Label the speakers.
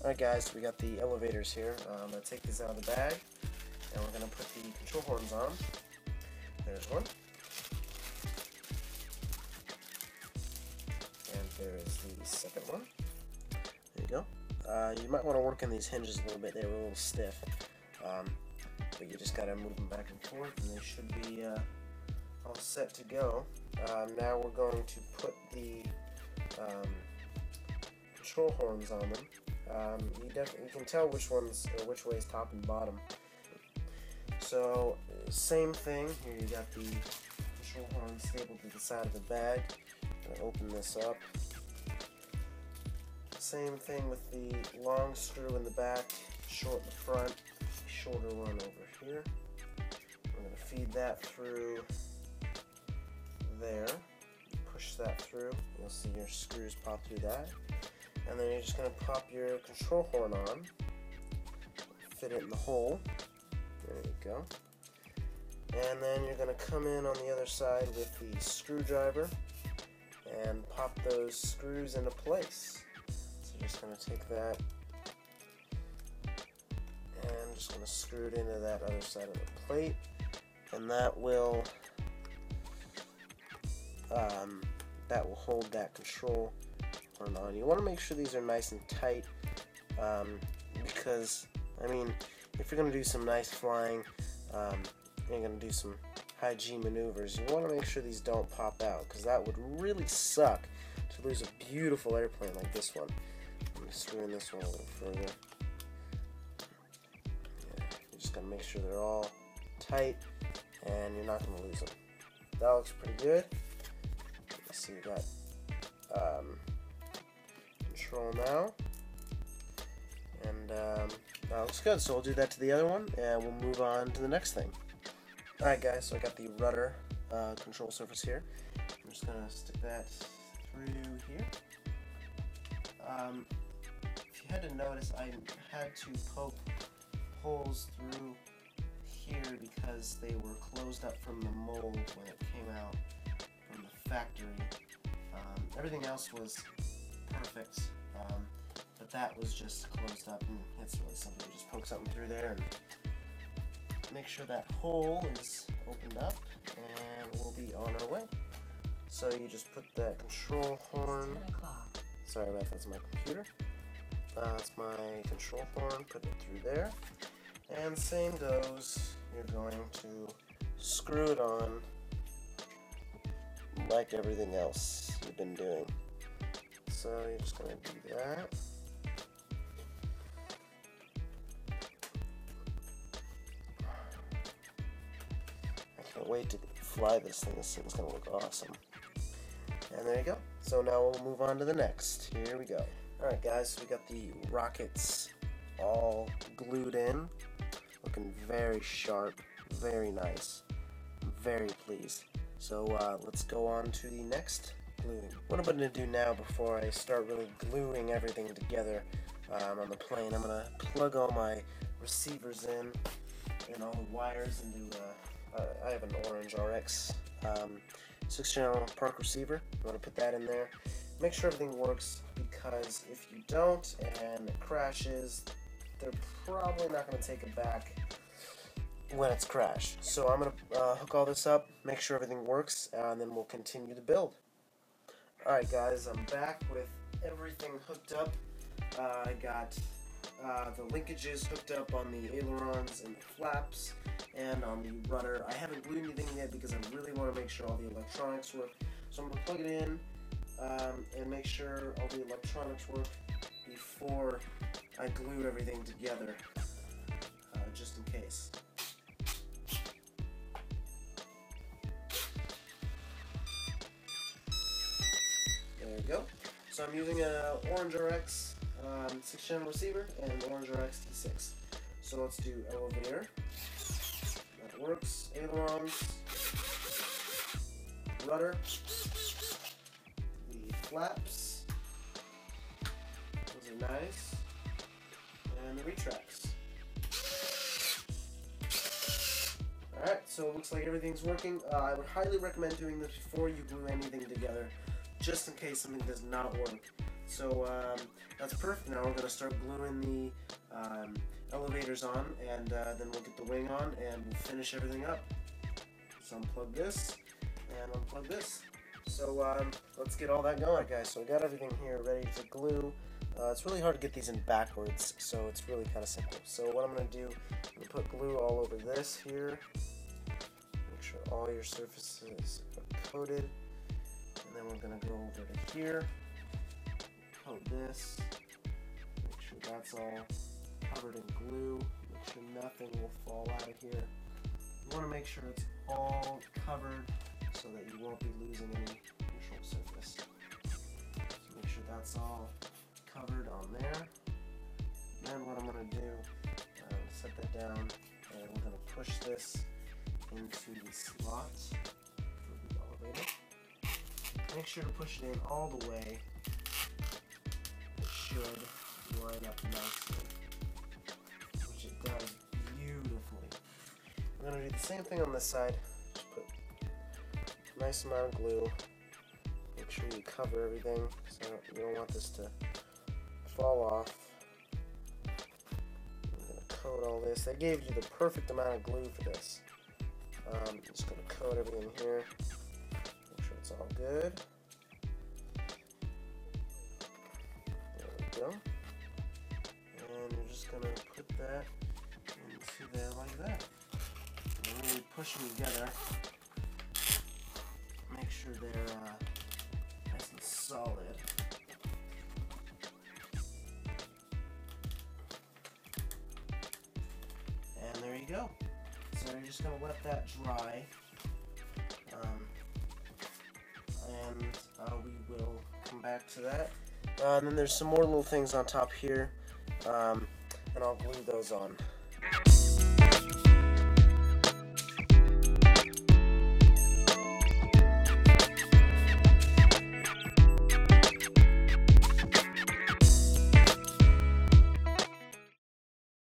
Speaker 1: Alright guys, we got the elevators here. I'm going to take these out of the bag, and we're going to put the control horns on. There's one. And there is the second one. There you go. You might want to work on these hinges a little bit. They were a little stiff. But you just got to move them back and forth, and they should be all set to go. Now we're going to put the control horns on them. You can tell which way is top and bottom. So same thing here. You got the control horn stapled to the side of the bag. I'm gonna open this up. Same thing with the long screw in the back, short in the front, shorter one over here. I'm gonna feed that through there. Push that through. You'll see your screws pop through that. And then you're just going to pop your control horn on, fit it in the hole, there you go, and then you're going to come in on the other side with the screwdriver and pop those screws into place. So you're just going to take that and just going to screw it into that other side of the plate, and that will hold that control on. You want to make sure these are nice and tight, because I mean, if you're going to do some nice flying, you're going to do some high G maneuvers, you want to make sure these don't pop out, because that would really suck to lose a beautiful airplane like this one. I'm just screwing this one a little further. Yeah, you just got to make sure they're all tight, and you're not going to lose them. That looks pretty good. Let's see, we got control now, and that looks good. So we'll do that to the other one, and we'll move on to the next thing. Alright guys, so I got the rudder control surface here. I'm just going to stick that through here. If you had to notice, I had to poke holes through here because they were closed up from the mold when it came out from the factory. Everything else was perfect, but that was just closed up, and it's really simple. You just poke something through there and make sure that hole is opened up, and we'll be on our way. So you just put that control horn, sorry about that, that's my computer. That's my control horn, put it through there, and same goes, you're going to screw it on like everything else you've been doing. So you're just going to do that. I can't wait to fly this thing. This thing's going to look awesome. And there you go. So now we'll move on to the next. Here we go. Alright guys, so we got the rockets all glued in. Looking very sharp, very nice. I'm very pleased. So let's go on to the next gluing. What I'm going to do now, before I start really gluing everything together on the plane, I'm going to plug all my receivers in and all the wires into, I have an orange RX 6-channel Park receiver. I'm going to put that in there. Make sure everything works, because if you don't and it crashes, they're probably not going to take it back when it's crashed. So I'm going to hook all this up, make sure everything works, and then we'll continue to build. Alright guys, I'm back with everything hooked up. I got the linkages hooked up on the ailerons and the flaps and on the rudder. I haven't glued anything yet because I really want to make sure all the electronics work. So I'm going to plug it in and make sure all the electronics work before I glue everything together, just in case. There we go. So I'm using an Orange RX 6-channel receiver and an Orange RX T6. So let's do elevator. That works. Ailerons. Rudder. The flaps. Those are nice. And the retracts. Alright, so it looks like everything's working. I would highly recommend doing this before you glue anything together, just in case something does not work. So that's perfect. Now we're going to start gluing the elevators on, and then we'll get the wing on, and we'll finish everything up. So unplug this, and unplug this. So let's get all that going, guys. So we got everything here ready to glue. It's really hard to get these in backwards, so it's really kind of simple. So what I'm going to do, I'm going to put glue all over this here. Make sure all your surfaces are coated. And then we're going to go over to here, coat this, make sure that's all covered in glue, make sure nothing will fall out of here. You want to make sure it's all covered so that you won't be losing any control surface. So make sure that's all covered on there. Then what I'm going to do, set that down, and we're going to push this into the slot for the elevator. Make sure to push it in all the way. It should line up nicely, which it does beautifully. We're going to do the same thing on this side. Just put a nice amount of glue. Make sure you cover everything, so you don't want this to fall off. I'm going to coat all this. They gave you the perfect amount of glue for this. I'm just going to coat everything here. Make sure it's all good. There we go. And you're just going to put that into there like that. And really push them together. Make sure they're nice and solid. And there you go. So you're just going to let that dry. And we will come back to that. And then there's some more little things on top here. And I'll glue those on.